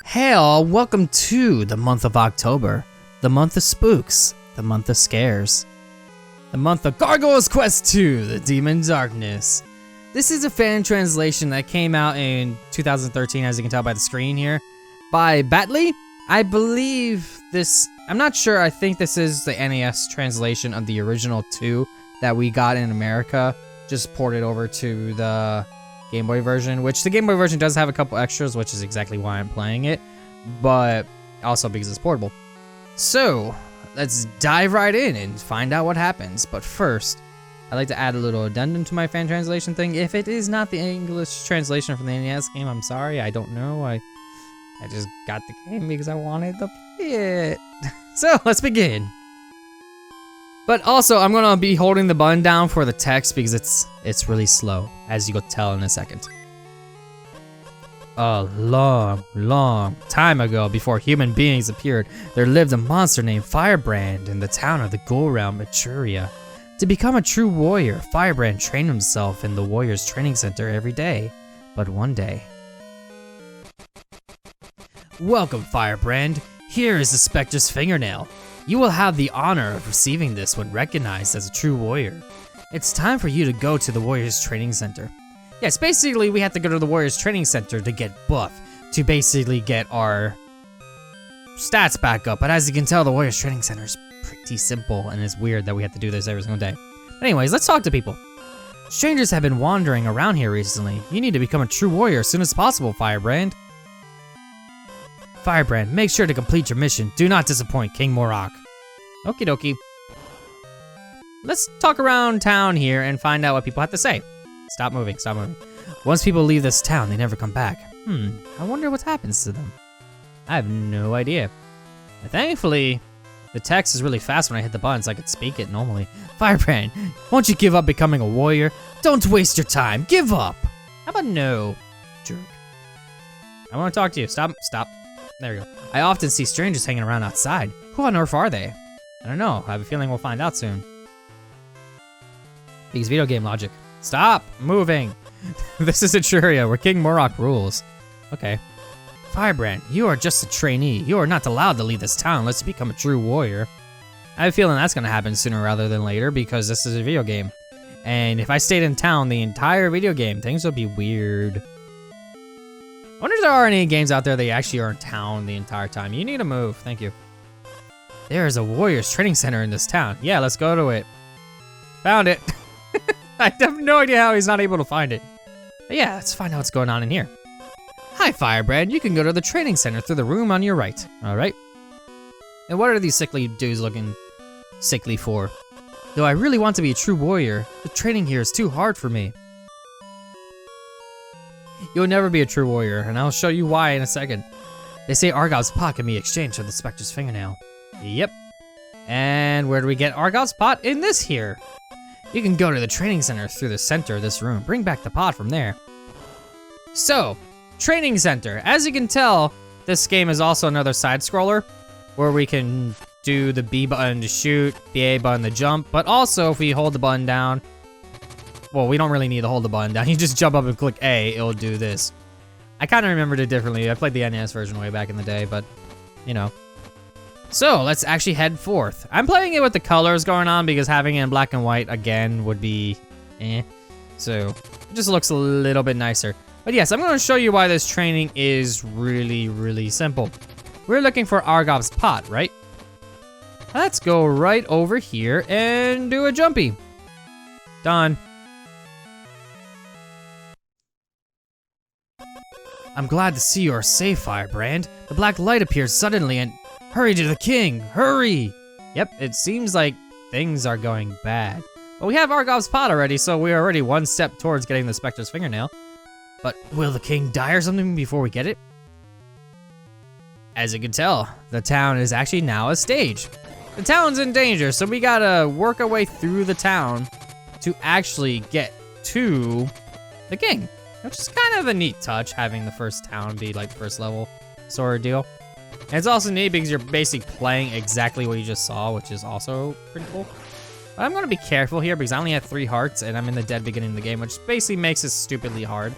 Hail, welcome to the month of October, the month of spooks, the month of scares, the month of Gargoyle's Quest 2, the Demon Darkness. This is a fan translation that came out in 2013, as you can tell by the screen here, by Batley. I believe this, I'm not sure, I think this is the NES translation of the original 2 that we got in America, just ported over to the Game Boy version, which the Game Boy version does have a couple extras, which is exactly why I'm playing it, but also because it's portable. So, let's dive right in and find out what happens. But first, I'd like to add a little addendum to my fan translation thing. If it is not the English translation from the NES game, I'm sorry, I don't know. I just got the game because I wanted to play it. So, let's begin. But also, I'm gonna be holding the button down for the text because it's really slow, as you can tell in a second. A long, long time ago, before human beings appeared, there lived a monster named Firebrand in the town of the Ghoul realm, Manchuria. To become a true warrior, Firebrand trained himself in the warrior's training center every day. But one day... Welcome, Firebrand. Here is the Spectre's fingernail. You will have the honor of receiving this when recognized as a true warrior. It's time for you to go to the Warriors Training Center. Yes, basically we have to go to the Warriors Training Center to get buff, to basically get our stats back up. But as you can tell, the Warriors Training Center is pretty simple, and it's weird that we have to do this every single day. Anyways, let's talk to people. Strangers have been wandering around here recently. You need to become a true warrior as soon as possible, Firebrand. Firebrand, make sure to complete your mission. Do not disappoint King Morak. Okie dokie. Let's talk around town here and find out what people have to say. Stop moving, stop moving. Once people leave this town, they never come back. I wonder what happens to them. I have no idea. But thankfully, the text is really fast when I hit the buttons. I could speak it normally. Firebrand, won't you give up becoming a warrior? Don't waste your time. Give up. How about no, jerk? I want to talk to you. Stop, stop. There we go. I often see strangers hanging around outside. Who on earth are they? I don't know. I have a feeling we'll find out soon. Because video game logic. Stop moving. This is Manchuria, where King Morak rules. Okay. Firebrand, you are just a trainee. You are not allowed to leave this town unless you become a true warrior. I have a feeling that's going to happen sooner rather than later because this is a video game. And if I stayed in town the entire video game, things would be weird. I wonder if there are any games out there that actually are in town the entire time. You need to move, thank you. There is a warrior's training center in this town. Yeah, let's go to it. Found it. I have no idea how he's not able to find it. But yeah, let's find out what's going on in here. Hi, Firebrand. You can go to the training center through the room on your right. All right. And what are these sickly dudes looking sickly for? Though I really want to be a true warrior, the training here is too hard for me. You'll never be a true warrior, and I'll show you why in a second. They say Argov's pot can be exchanged for the Spectre's fingernail. Yep. And where do we get Argov's pot? In this here. You can go to the training center through the center of this room. Bring back the pot from there. So, training center. As you can tell, this game is also another side scroller where we can do the B button to shoot, the A button to jump, but also if we hold the button down, well, we don't really need to hold the button down. You just jump up and click A, it'll do this. I kind of remembered it differently. I played the NES version way back in the day, but, you know. So, let's actually head forth. I'm playing it with the colors going on because having it in black and white, again, would be eh. So, it just looks a little bit nicer. But yes, I'm going to show you why this training is really, really simple. We're looking for Argov's pot, right? Let's go right over here and do a jumpy. Done. I'm glad to see you are safe, Firebrand. The black light appears suddenly and... Hurry to the king! Hurry! Yep, it seems like things are going bad. But we have Argov's pot already, so we're already one step towards getting the Spectre's fingernail. But will the king die or something before we get it? As you can tell, the town is actually now a stage. The town's in danger, so we gotta work our way through the town to actually get to the king. Which is kind of a neat touch, having the first town be like first level sort of deal. And it's also neat because you're basically playing exactly what you just saw, which is also pretty cool. But I'm gonna be careful here because I only have 3 hearts and I'm in the dead beginning of the game, which basically makes it stupidly hard.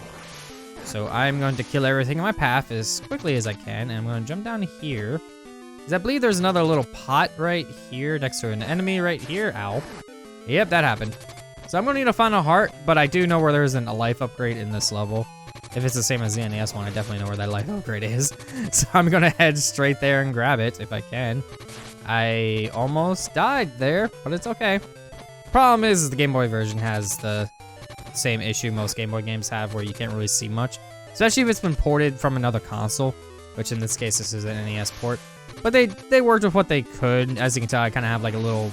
So I'm going to kill everything in my path as quickly as I can, and I'm going to jump down here. Because I believe there's another little pot right here next to an enemy right here. Ow. Yep, that happened. So I'm going to need to find a heart, but I do know where there isn't a life upgrade in this level. If it's the same as the NES one, I definitely know where that life upgrade is. So I'm going to head straight there and grab it if I can. I almost died there, but it's okay. Problem is the Game Boy version has the same issue most Game Boy games have where you can't really see much. Especially if it's been ported from another console, which in this case this is an NES port. But they worked with what they could. As you can tell, I kind of have like a little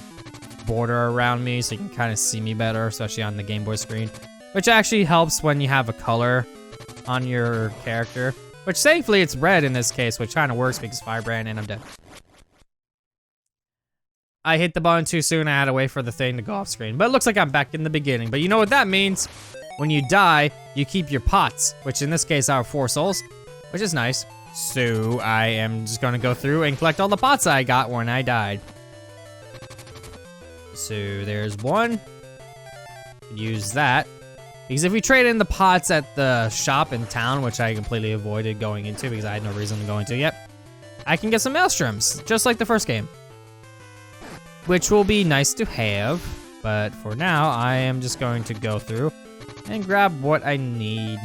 border around me so you can kind of see me better, especially on the Game Boy screen. Which actually helps when you have a color on your character. Which thankfully it's red in this case, which kind of works because Firebrand and I'm dead. I hit the button too soon, I had to wait for the thing to go off screen. But it looks like I'm back in the beginning. But you know what that means? When you die, you keep your pots, which in this case are 4 souls, which is nice. So I am just gonna go through and collect all the pots I got when I died. So there's one. Use that. Because if we trade in the pots at the shop in town, which I completely avoided going into because I had no reason to go into yet, I can get some Maelstroms, just like the first game. Which will be nice to have, but for now, I am just going to go through and grab what I need.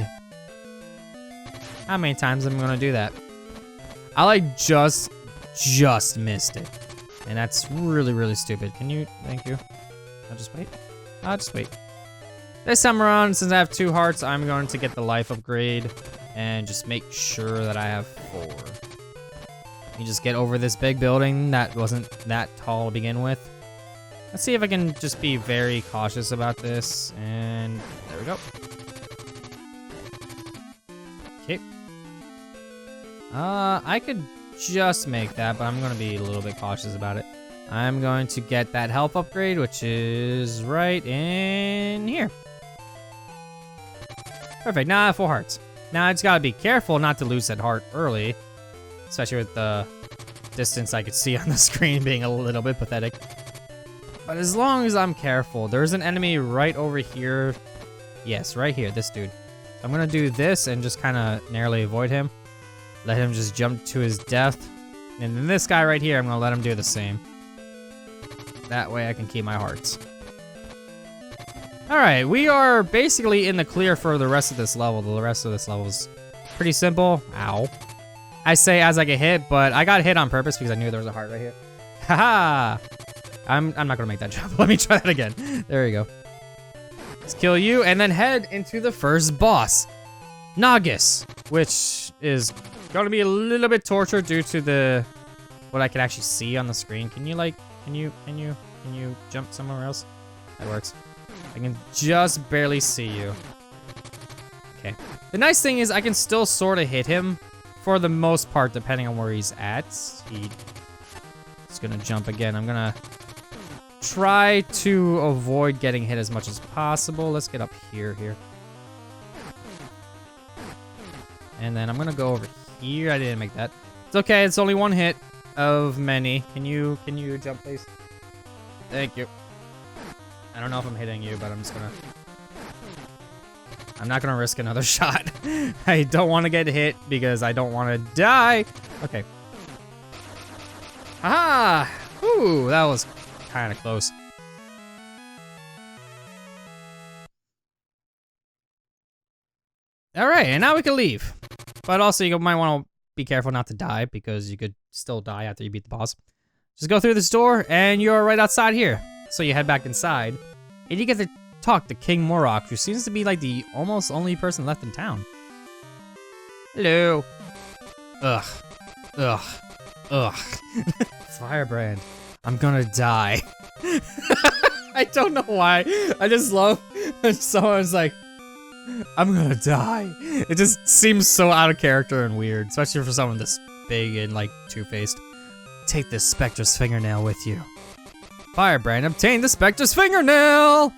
How many times am I gonna do that? I like just missed it. And that's really, really stupid. Can you, thank you. I'll just wait. I'll just wait. This time around, since I have 2 hearts, I'm going to get the life upgrade and just make sure that I have 4. You just get over this big building that wasn't that tall to begin with. Let's see if I can just be very cautious about this. And there we go. Okay. I could just make that, but I'm going to be a little bit cautious about it. I'm going to get that health upgrade, which is right in here. Perfect. Now I have 4 hearts. Now I just got to be careful not to lose that heart early. Especially with the distance I could see on the screen being a little bit pathetic. But as long as I'm careful, there's an enemy right over here. Yes, right here, this dude. I'm gonna do this and just kind of narrowly avoid him. Let him just jump to his death. And then this guy right here, I'm gonna let him do the same. That way I can keep my hearts. Alright, we are basically in the clear for the rest of this level. The rest of this level is pretty simple. Ow. I say as I get hit, but I got hit on purpose because I knew there was a heart right here. Haha! I'm not gonna make that jump. Let me try that again. There you go. Let's kill you and then head into the first boss, Nagus, which is gonna be a little bit tortured due to the what I can actually see on the screen. Can you like, can you jump somewhere else? That works. I can just barely see you. Okay. The nice thing is I can still sort of hit him for the most part, depending on where he's at. He's gonna jump again. I'm gonna try to avoid getting hit as much as possible. Let's get up here. And then I'm gonna go over here. I didn't make that. It's okay, it's only 1 hit of many. Can you jump, please? Thank you. I don't know if I'm hitting you, but I'm not gonna risk another shot. I don't want to get hit because I don't want to die. Okay. Aha! Ooh, that was kind of close. All right, and now we can leave. But also, you might want to be careful not to die because you could still die after you beat the boss. Just go through this door, and you're right outside here. So you head back inside, and you get to talk to King Morok, who seems to be like the almost only person left in town. Hello. Ugh. Firebrand. I'm gonna die. I don't know why. I just love when someone's like, I'm gonna die. It just seems so out of character and weird, especially for someone this big and like two-faced. Take this Spectre's fingernail with you. Firebrand, obtain the Spectre's fingernail!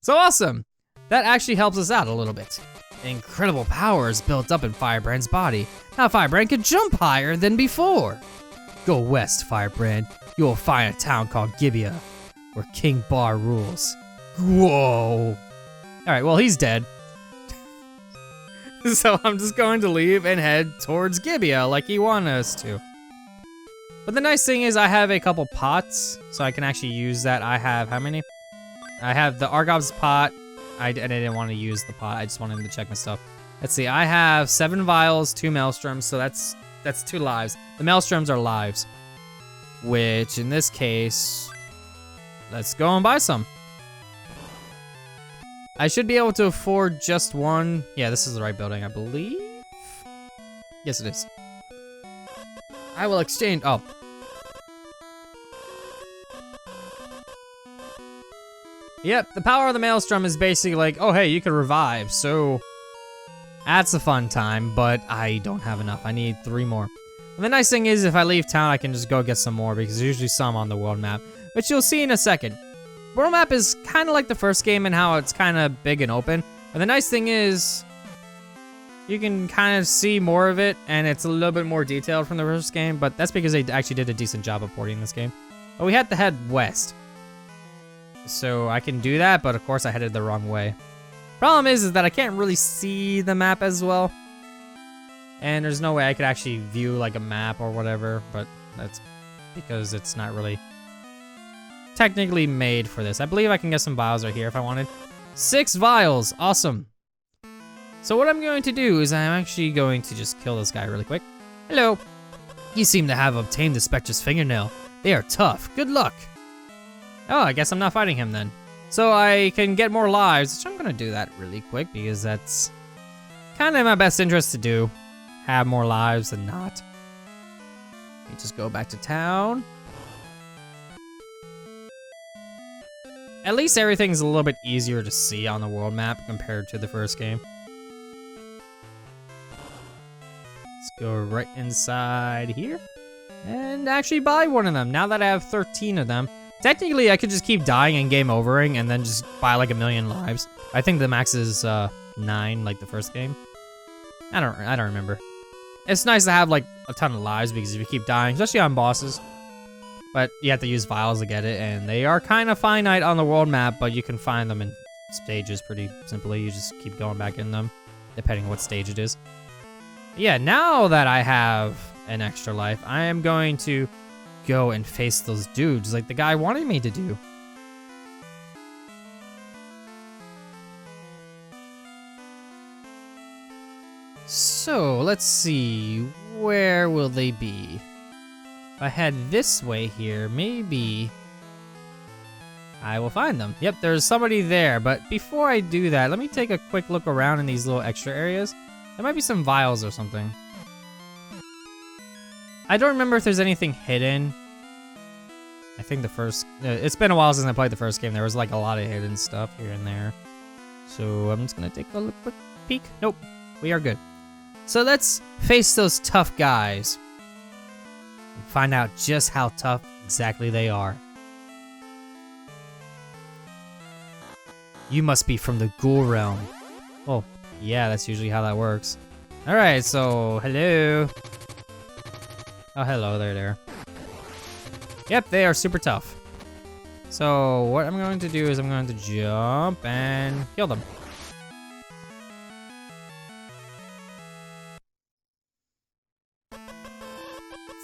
So awesome! That actually helps us out a little bit. Incredible power is built up in Firebrand's body. Now Firebrand can jump higher than before. Go west, Firebrand. You will find a town called Gibeah, where King Bar rules. Whoa! Alright, well, he's dead. So I'm just going to leave and head towards Gibeah like he wanted us to. But the nice thing is I have a couple pots, so I can actually use that. I have, how many? I have the Argov's pot. I didn't want to use the pot. I just wanted to check my stuff. Let's see, I have 7 vials, 2 Maelstroms, so that's 2 lives. The Maelstroms are lives, which in this case, let's go and buy some. I should be able to afford just one. Yeah, this is the right building, I believe. Yes, it is. I will exchange, oh. Yep, the power of the Maelstrom is basically like, oh hey, you can revive, so that's a fun time, but I don't have enough. I need 3 more. And the nice thing is if I leave town, I can just go get some more because there's usually some on the world map, which you'll see in a second. World map is kind of like the first game in how it's kind of big and open. And the nice thing is you can kind of see more of it, and it's a little bit more detailed from the first game, but that's because they actually did a decent job of porting this game. But we had to head west. So I can do that, but of course I headed the wrong way. Problem is that I can't really see the map as well. And there's no way I could actually view like a map or whatever, but that's because it's not really technically made for this. I believe I can get some vials right here if I wanted. 6 vials, awesome. So what I'm going to do is I'm actually going to just kill this guy really quick. Hello. You seem to have obtained the Spectre's fingernail. They are tough, good luck. Oh, I guess I'm not fighting him then. So I can get more lives, which I'm gonna do that really quick because that's kind of in my best interest to do. Have more lives than not. Let me just go back to town. At least everything's a little bit easier to see on the world map compared to the first game. Let's go right inside here and actually buy one of them. Now that I have 13 of them, technically I could just keep dying and game overing and then just buy like 1,000,000 lives. I think the max is 9 like the first game. I don't remember. It's nice to have like a ton of lives because if you keep dying, especially on bosses, but you have to use vials to get it, and they are kind of finite on the world map, but you can find them in stages pretty simply. You just keep going back in them, depending on what stage it is. Yeah, now that I have an extra life, I am going to go and face those dudes like the guy wanted me to do. So, let's see, where will they be? If I head this way here, maybe I will find them. Yep, there's somebody there, but before I do that, let me take a quick look around in these little extra areas. There might be some vials or something. I don't remember if there's anything hidden. I think the first, it's been a while since I played the first game. There was like a lot of hidden stuff here and there. So I'm just gonna take a quick peek. Nope, we are good. So let's face those tough guys and find out just how tough exactly they are. You must be from the ghoul realm. Oh, yeah, that's usually how that works. All right, so hello. Oh, hello there. Yep, they are super tough. So what I'm going to do is I'm going to jump and kill them.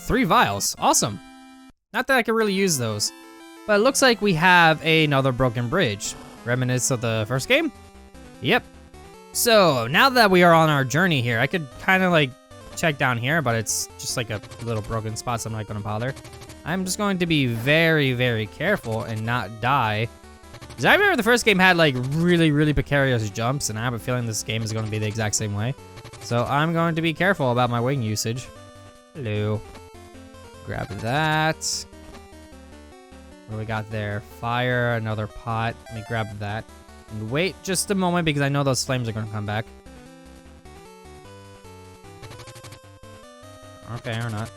Three vials, awesome. Not that I can really use those, but it looks like we have another broken bridge. Remnants of the first game? Yep. So now that we are on our journey here, I could kind of like check down here, but it's just like a little broken spot, so I'm not gonna bother. I'm just going to be very, very careful and not die. Because I remember the first game had like really precarious jumps, and I have a feeling this game is gonna be the exact same way. So I'm going to be careful about my wing usage. Hello. Grab that. What do we got there? Fire, another pot. Let me grab that. And wait just a moment because I know those flames are gonna come back. Okay, or not.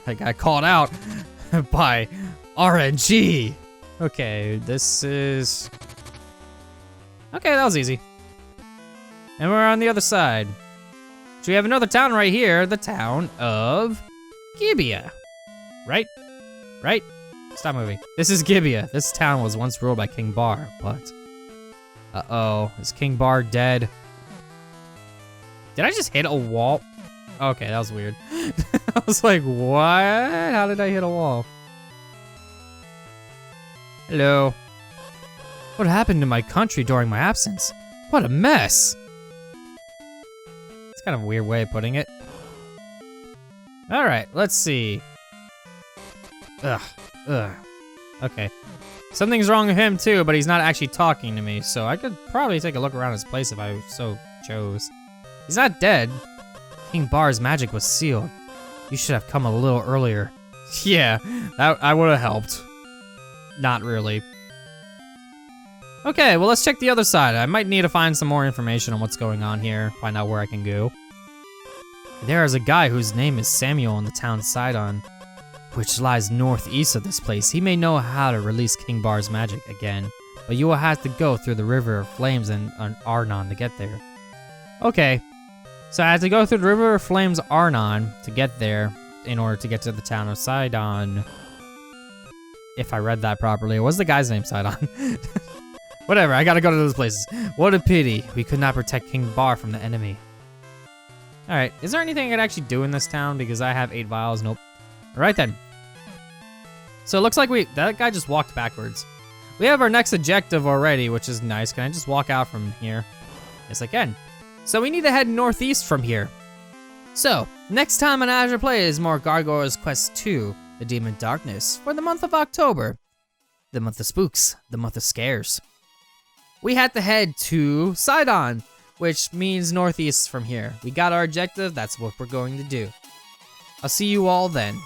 I got called out by RNG. Okay, this is... Okay, that was easy. And we're on the other side. So we have another town right here, the town of Gibeah. Right? Right? Stop moving. This is Gibeah. This town was once ruled by King Bar, but Uh-oh, is King Bar dead? Did I just hit a wall? Okay, that was weird. I was like, what? How did I hit a wall? Hello. What happened to my country during my absence? What a mess. It's kind of a weird way of putting it. All right, let's see. Ugh. Okay. Something's wrong with him too, but he's not actually talking to me, so I could probably take a look around his place if I so chose. He's not dead. King Bar's magic was sealed. You should have come a little earlier. Yeah, I would have helped. Not really. Okay, well let's check the other side. I might need to find some more information on what's going on here, find out where I can go. There is a guy whose name is Samuel in the town Sidon, which lies northeast of this place. He may know how to release King Bar's magic again, but you will have to go through the River of Flames and Arnon to get there. Okay, so I have to go through the River of Flames Arnon to get there in order to get to the town of Sidon. If I read that properly. What's the guy's name, Sidon? Whatever, I gotta go to those places. What a pity. We could not protect King Bar from the enemy. Alright, is there anything I could actually do in this town? Because I have 8 vials. Nope. Alright then. So it looks like that guy just walked backwards. We have our next objective already, which is nice. Can I just walk out from here? Yes, I can. So we need to head northeast from here. So, next time on Azure Play is more Gargoyle's Quest 2, The Demon Darkness, for the month of October. The month of spooks, the month of scares. We had to head to Sidon, which means northeast from here. We got our objective, that's what we're going to do. I'll see you all then.